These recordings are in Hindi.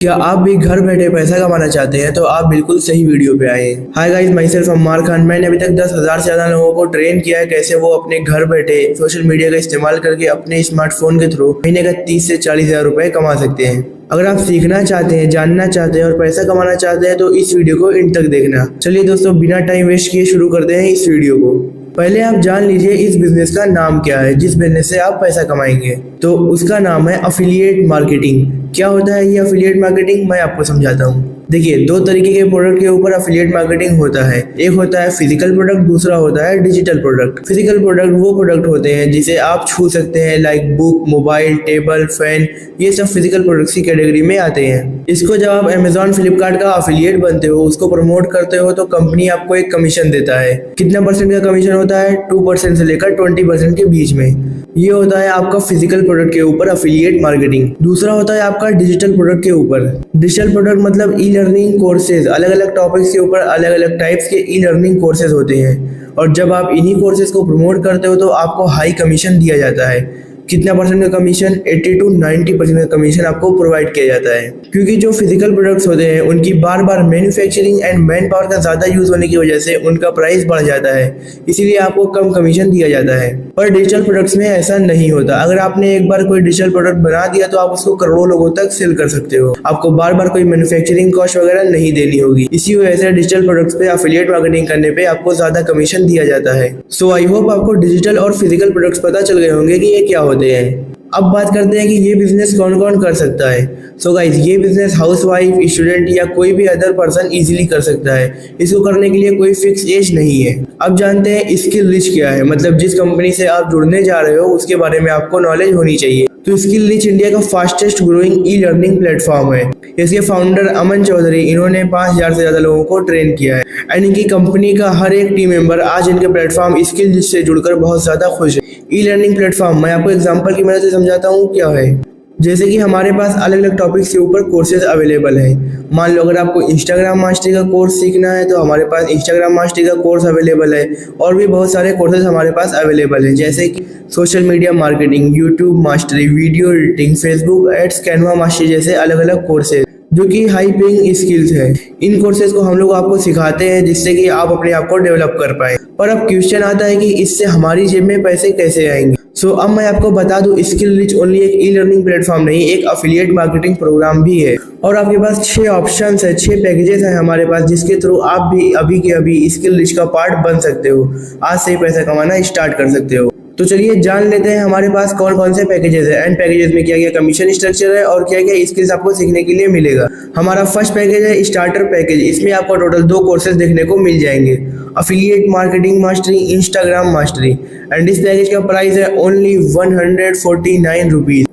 क्या आप भी घर बैठे पैसा कमाना चाहते हैं तो आप बिल्कुल सही वीडियो पे आए हैं। Hi guys, my self Ammar Khan. मैंने अभी तक 10,000 से ज़्यादा लोगों को ट्रेन किया है कैसे वो अपने घर बैठे सोशल मीडिया का इस्तेमाल करके अपने स्मार्टफोन के थ्रू महीने का 30 से 40 हज़ार रुपए कमा सकते हैं। अगर आप सीखना चाहते हैं, जानना चाहते हैं और पैसा कमाना चाहते हैं तो इस वीडियो को इन तक देखना। चलिए दोस्तों, बिना टाइम वेस्ट किए शुरू करते हैं इस वीडियो को। पहले आप जान लीजिए इस बिजनेस का नाम क्या है जिस बिजनेस से आप पैसा कमाएंगे। तो उसका नाम है अफिलिएट मार्केटिंग। क्या होता है ये अफिलिएट मार्केटिंग, मैं आपको समझाता हूँ। देखिए, दो तरीके के प्रोडक्ट के ऊपर अफिलिएट मार्केटिंग होता है। एक होता है फिजिकल प्रोडक्ट, दूसरा होता है डिजिटल प्रोडक्ट। फिजिकल प्रोडक्ट वो प्रोडक्ट होते हैं जिसे आप छू सकते हैं, like book, mobile, table, fan. ये सब फिजिकल प्रोडक्ट्स की कैटेगरी में आते हैं। इसको जब आप अमेजॉन, फ्लिपकार्ट का अफिलिएट बनते हो, उसको प्रमोट करते हो, तो कंपनी आपको एक कमीशन देता है। कितना परसेंट का कमीशन होता है? 2% से लेकर 20% के बीच में। ये होता है आपका फिजिकल प्रोडक्ट के ऊपर अफिलिएट मार्केटिंग। दूसरा होता है आपका डिजिटल प्रोडक्ट के ऊपर। डिजिटल प्रोडक्ट मतलब ई लर्निंग कोर्सेज। अलग अलग टॉपिक्स के ऊपर अलग अलग टाइप्स के ई लर्निंग कोर्सेज होते हैं, और जब आप इन्हीं कोर्सेज को प्रमोट करते हो तो आपको हाई कमीशन दिया जाता है। कितना परसेंट का कमीशन? 80 to 90% का कमीशन आपको प्रोवाइड किया जाता है। क्योंकि जो फिजिकल प्रोडक्ट्स होते हैं उनकी बार बार मैन्युफैक्चरिंग एंड मैन पावर का ज़्यादा यूज़ होने की वजह से उनका प्राइस बढ़ जाता है, इसीलिए आपको कम कमीशन दिया जाता है। पर डिजिटल प्रोडक्ट्स में ऐसा नहीं होता। अगर आपने एक बार कोई डिजिटल प्रोडक्ट बना दिया तो आप उसको करोड़ों लोगों तक सेल कर सकते हो। आपको बार बार कोई मैन्युफैक्चरिंग कॉस्ट वगैरह नहीं देनी होगी। इसी वजह से डिजिटल प्रोडक्ट्स पे अफिलिएट मार्केटिंग करने पे आपको ज़्यादा कमीशन दिया जाता है। सो आई होप आपको डिजिटल और फिजिकल प्रोडक्ट्स पता चल गए होंगे कि ये क्या होते हैं। अब बात करते हैं कि ये बिजनेस कौन कौन कर सकता है। सो गाइज, ये बिजनेस हाउसवाइफ, स्टूडेंट या कोई भी अदर पर्सन इजीली कर सकता है। इसको करने के लिए कोई फिक्स एज नहीं है। अब जानते हैं स्किल रिच क्या है, मतलब जिस कंपनी से आप जुड़ने जा रहे हो उसके बारे में आपको नॉलेज होनी चाहिए। तो स्किल रिच इंडिया का fastest growing e learning platform है। इसके फाउंडर अमन चौधरी, इन्होंने 5,000 से ज़्यादा लोगों को ट्रेन किया है, एंड इनकी कंपनी का हर एक टीम मेंबर आज इनके प्लेटफॉर्म स्किल रिच से जुड़कर बहुत ज़्यादा खुश है। ई लर्निंग प्लेटफॉर्म मैं आपको एग्जांपल की मदद से समझाता हूँ क्या है। जैसे कि हमारे पास अलग अलग टॉपिक्स के ऊपर कोर्सेज अवेलेबल हैं। मान लो अगर आपको इंस्टाग्राम मास्टरी का कोर्स सीखना है तो हमारे पास इंस्टाग्राम मास्टरी का कोर्स अवेलेबल है, और भी बहुत सारे कोर्सेज हमारे पास अवेलेबल हैं, जैसे कि social media marketing, YouTube mastery, video editing, Facebook ads, Canva mastery जैसे अलग अलग कोर्सेज जो कि हाई पेइंग स्किल्स है। इन कोर्सेज को हम लोग आपको सिखाते हैं जिससे कि आप अपने आप को डेवलप कर पाए। पर अब क्वेश्चन आता है कि इससे हमारी जेब में पैसे कैसे आएंगे। सो अब मैं आपको बता दूं, स्किल रिच ओनली एक ई लर्निंग प्लेटफॉर्म नहीं, एक अफिलिएट मार्केटिंग प्रोग्राम भी है। और आपके पास 6 ऑप्शंस है, 6 पैकेजेस हैं हमारे पास, जिसके थ्रू आप भी अभी के अभी स्किल रिच का पार्ट बन सकते हो। आज से ही पैसा कमाना स्टार्ट कर सकते हो। तो चलिए जान लेते हैं हमारे पास कौन कौन से पैकेजेस है, एंड पैकेजेस में क्या क्या कमीशन स्ट्रक्चर है और क्या क्या स्किल्स आपको सीखने के लिए मिलेगा। हमारा फर्स्ट पैकेज है स्टार्टर पैकेज। इसमें आपको टोटल 2 कोर्सेज देखने को मिल जाएंगे, affiliate marketing mastery, Instagram mastery. And इस पैकेज का प्राइस है ओनली 149 रुपीज़।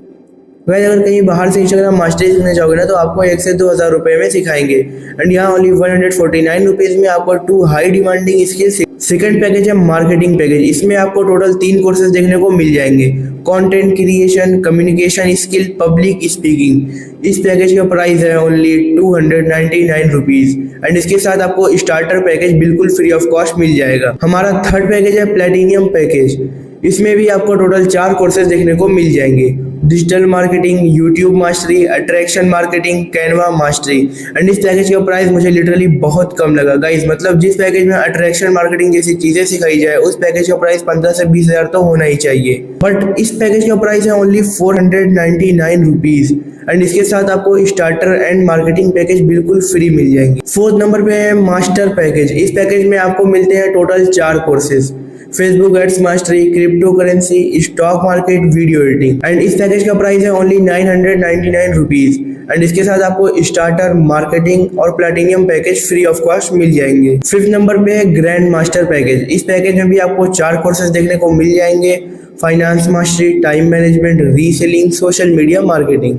वैसे अगर कहीं बाहर से इंस्टाग्राम मास्टरी सीखना चाहोगे ना तो आपको 1 से 2 हज़ार रुपये में सिखाएंगे, एंड यहाँ ओनली 149 रुपीज़ में आपको 2 high demanding skills. Second package है मार्केटिंग पैकेज। इसमें आपको टोटल 3 कोर्सेज देखने को मिल जाएंगे, content creation, communication skill, public speaking. इस पैकेज का प्राइस है ओनली 299 रुपीज़, एंड इसके साथ आपको स्टार्टर पैकेज बिल्कुल फ्री ऑफ कॉस्ट मिल जाएगा। हमारा थर्ड पैकेज है प्लेटिनियम पैकेज। इसमें भी आपको टोटल 4 कोर्सेज देखने को मिल जाएंगे, digital marketing, YouTube mastery, attraction marketing, Canva mastery. And इस पैकेज का प्राइस मुझे लिटरली बहुत कम लगा गाइस। मतलब जिस पैकेज में अट्रैक्शन मार्केटिंग जैसी चीजें सिखाई जाए उस पैकेज का प्राइस 15 से 20 हज़ार तो होना ही चाहिए, बट इस पैकेज का प्राइस है ओनली 499 रुपीज़, एंड इसके साथ आपको स्टार्टर एंड मार्केटिंग पैकेज बिल्कुल फ्री मिल जाएंगे। फोर्थ नंबर पे है मास्टर पैकेज। इस पैकेज में आपको मिलते हैं total 4 courses, Facebook ads mastery, crypto currency, stock market, video editing. And इस पैकेज का प्राइस है ओनली 999 रुपीज़, एंड इसके साथ आपको स्टार्टर, मार्केटिंग और platinum package free of cost मिल जाएंगे। फिफ्थ नंबर पे है ग्रैंड मास्टर पैकेज। इस पैकेज में भी आपको 4 कोर्सेज देखने को मिल जाएंगे, finance mastery, time management, reselling, social media marketing.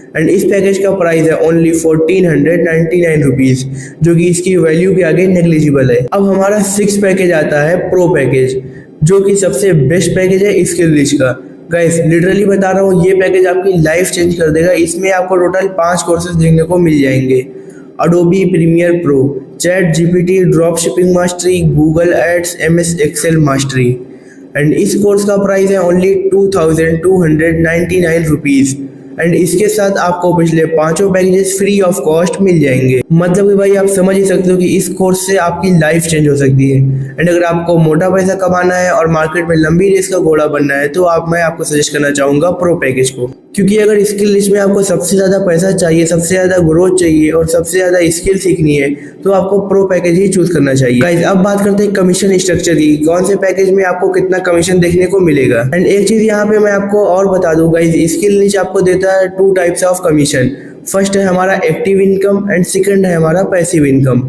And इस पैकेज का प्राइस है ओनली 1499 रुपीज़, जो कि इसकी वैल्यू के आगे नेग्लिजिबल है। अब हमारा 6 पैकेज आता है प्रो पैकेज, जो कि सबसे बेस्ट पैकेज है स्किल रिच का। गाइस लिटरली बता रहा हूँ, ये पैकेज आपकी लाइफ चेंज कर देगा। इसमें आपको टोटल 5 कोर्सेज देखने को मिल जाएंगे, Adobe Premiere Pro, ChatGPT, drop shipping mastery, Google ads, MS Excel mastery. And इस कोर्स का प्राइस है ओनली 2299 रुपीज़, एंड इसके साथ आपको पिछले 5 पैकेजेस फ्री ऑफ कॉस्ट मिल जाएंगे। मतलब कि भाई आप समझ ही सकते हो कि इस कोर्स से आपकी लाइफ चेंज हो सकती है। एंड अगर आपको मोटा पैसा कमाना है और मार्केट में लंबी रेस का घोड़ा बनना है तो मैं आपको सजेस्ट करना चाहूंगा प्रो पैकेज को, क्योंकि अगर स्किल लिस्ट में आपको सबसे ज्यादा पैसा चाहिए, सबसे ज्यादा ग्रोथ चाहिए और सबसे ज्यादा स्किल सीखनी है तो आपको प्रो पैकेज ही चूज करना चाहिए। गाइस अब बात करते हैं कमीशन स्ट्रक्चर की, कौन से पैकेज में आपको कितना कमीशन देखने को मिलेगा। एंड एक चीज यहाँ पे मैं आपको और बता दूं गाइस, स्किल लिस्ट आपको देता है 2 टाइप्स ऑफ कमीशन। फर्स्ट है हमारा एक्टिव इनकम एंड सेकंड है हमारा पैसिव इनकम।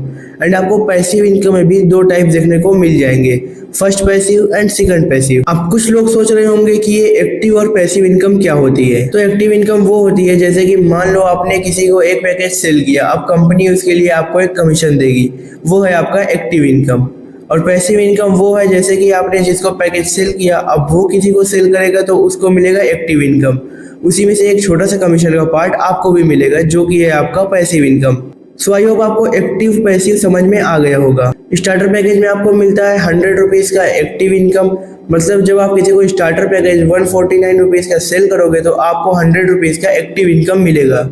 एंड आपको पैसिव इनकम में भी 2 टाइप देखने को मिल जाएंगे, first passive and second passive. अब कुछ लोग सोच रहे होंगे कि ये एक्टिव और पैसिव इनकम क्या होती है। तो एक्टिव इनकम वो होती है जैसे कि मान लो आपने किसी को एक पैकेज सेल किया, अब कंपनी उसके लिए आपको एक कमीशन देगी, वो है आपका एक्टिव इनकम। और पैसिव इनकम वो है जैसे कि आपने जिसको पैकेज सेल किया, अब वो किसी को सेल करेगा तो उसको मिलेगा एक्टिव इनकम, उसी में से एक छोटा सा कमीशन का पार्ट आपको भी मिलेगा जो कि है आपका passive income. So I hope आपको एक्टिव पैसिव समझ में आ गया होगा। स्टार्टर पैकेज में आपको मिलता है 100 रुपीज़ का एक्टिव इनकम, मतलब जब आप किसी को स्टार्टर पैकेज 149 रुपीज़ का सेल करोगे तो आपको 100 रुपीज़ का एक्टिव इनकम मिलेगा।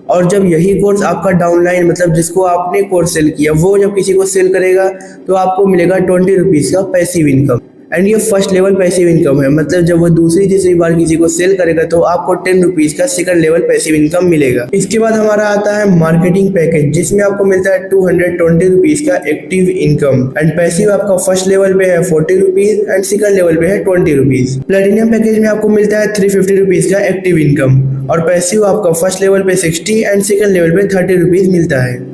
और जब यही कोर्स आपका डाउनलाइन, मतलब जिसको आपने कोर्स सेल किया, वो जब किसी को सेल करेगा तो आपको मिलेगा 20 रुपीज़ का पैसिव इनकम। एंड ये फर्स्ट लेवल पैसिव इनकम है, मतलब जब वो दूसरी तीसरी बार किसी को सेल करेगा तो आपको 10 रुपीज़ का सेकंड लेवल पैसिव इनकम मिलेगा। इसके बाद हमारा आता है मार्केटिंग पैकेज, जिसमें आपको मिलता है 220 रुपीज़ का एक्टिव इनकम। एंड पैसिव आपका फर्स्ट लेवल पे है 40 रुपीज़ एंड सेकंड लेवल पे है 20 रुपीज़। प्लेटिनियम पैकेज में आपको मिलता है 350 रुपीज़ का एक्टिव इनकम और पैसिव आपका फर्स्ट लेवल पे 60 एंड सेकंड लेवल पे 30 रुपीज़ मिलता है।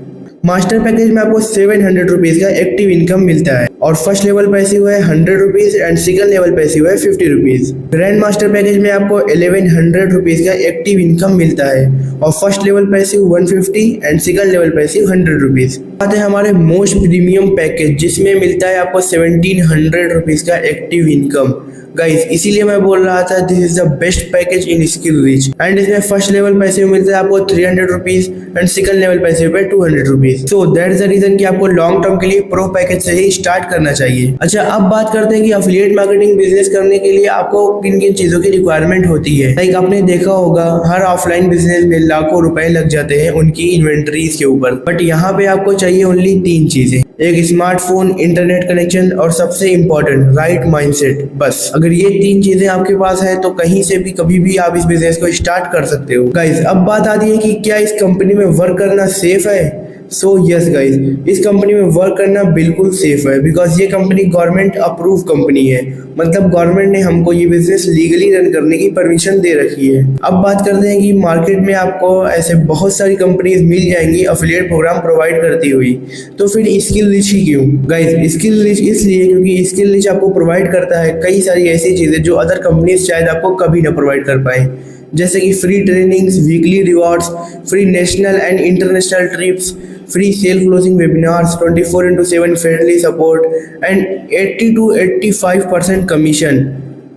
मास्टर पैकेज में आपको 700 रुपीज़ का एक्टिव इनकम मिलता है और फर्स्ट लेवल पैसिव है 100 rupees and second level passive है 50 रुपीज़। ग्रैंड मास्टर पैकेज में आपको 1100 रुपीज़ का एक्टिव इनकम मिलता है और first level passive 150 and second level passive 100 rupees. आते हैं हमारे मोस्ट प्रीमियम पैकेज, जिसमें मिलता है आपको 1700 रुपीज़ का एक्टिव इनकम। गाइस इसीलिए मैं बोल रहा था this is the best package in skill rich. And इसमें फर्स्ट लेवल पैसे मिलते हैं आपको 300 रुपीज़ एंड सेकंड लेवल पैसे पे 200 rupees. So that is the reason कि आपको लॉन्ग टर्म के लिए प्रो पैकेज से ही स्टार्ट करना चाहिए। अच्छा अब बात करते हैं कि एफिलिएट मार्केटिंग बिजनेस करने के लिए आपको किन किन चीजों की रिक्वायरमेंट होती है। लाइक आपने देखा होगा हर ऑफलाइन बिजनेस में लाखों रुपए लग जाते हैं उनकी इन्वेंटरीज के ऊपर, बट यहाँ पे आपको चाहिए ओनली 3 चीजें, एक स्मार्टफोन, इंटरनेट कनेक्शन और सबसे इंपॉर्टेंट राइट माइंडसेट। बस अगर ये 3 चीजें आपके पास है तो कहीं से भी कभी भी आप इस बिजनेस को स्टार्ट कर सकते हो। गाइस अब बात आती है कि क्या इस कंपनी में वर्क करना सेफ है। सो यस गाइस, इस कंपनी में वर्क करना बिल्कुल सेफ है बिकॉज ये कंपनी गवर्नमेंट अप्रूव कंपनी है, मतलब गवर्नमेंट ने हमको ये बिजनेस लीगली रन करने की परमिशन दे रखी है। अब बात करते हैं कि मार्केट में आपको ऐसे बहुत सारी कंपनीज मिल जाएंगी एफिलिएट प्रोग्राम प्रोवाइड करती हुई, तो फिर स्किल रिच ही क्यों। गाइस स्किल रिच इसलिए क्योंकि स्किल रिच आपको प्रोवाइड करता है कई सारी ऐसी चीजें जो अदर कंपनीज शायद आपको कभी ना प्रोवाइड कर पाए, जैसे कि free trainings, weekly rewards, free national and international trips, free sale closing webinars, 24/7 friendly support and 80 to 85% commission.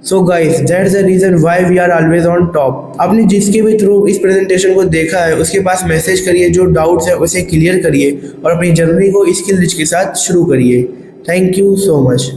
So guys that's the reason why we are always on top. आपने जिसके भी थ्रू इस प्रेजेंटेशन को देखा है उसके पास मैसेज करिए, जो डाउट्स है उसे क्लियर करिए और अपनी जर्नी को स्किल रिच के साथ शुरू करिए। Thank you so much.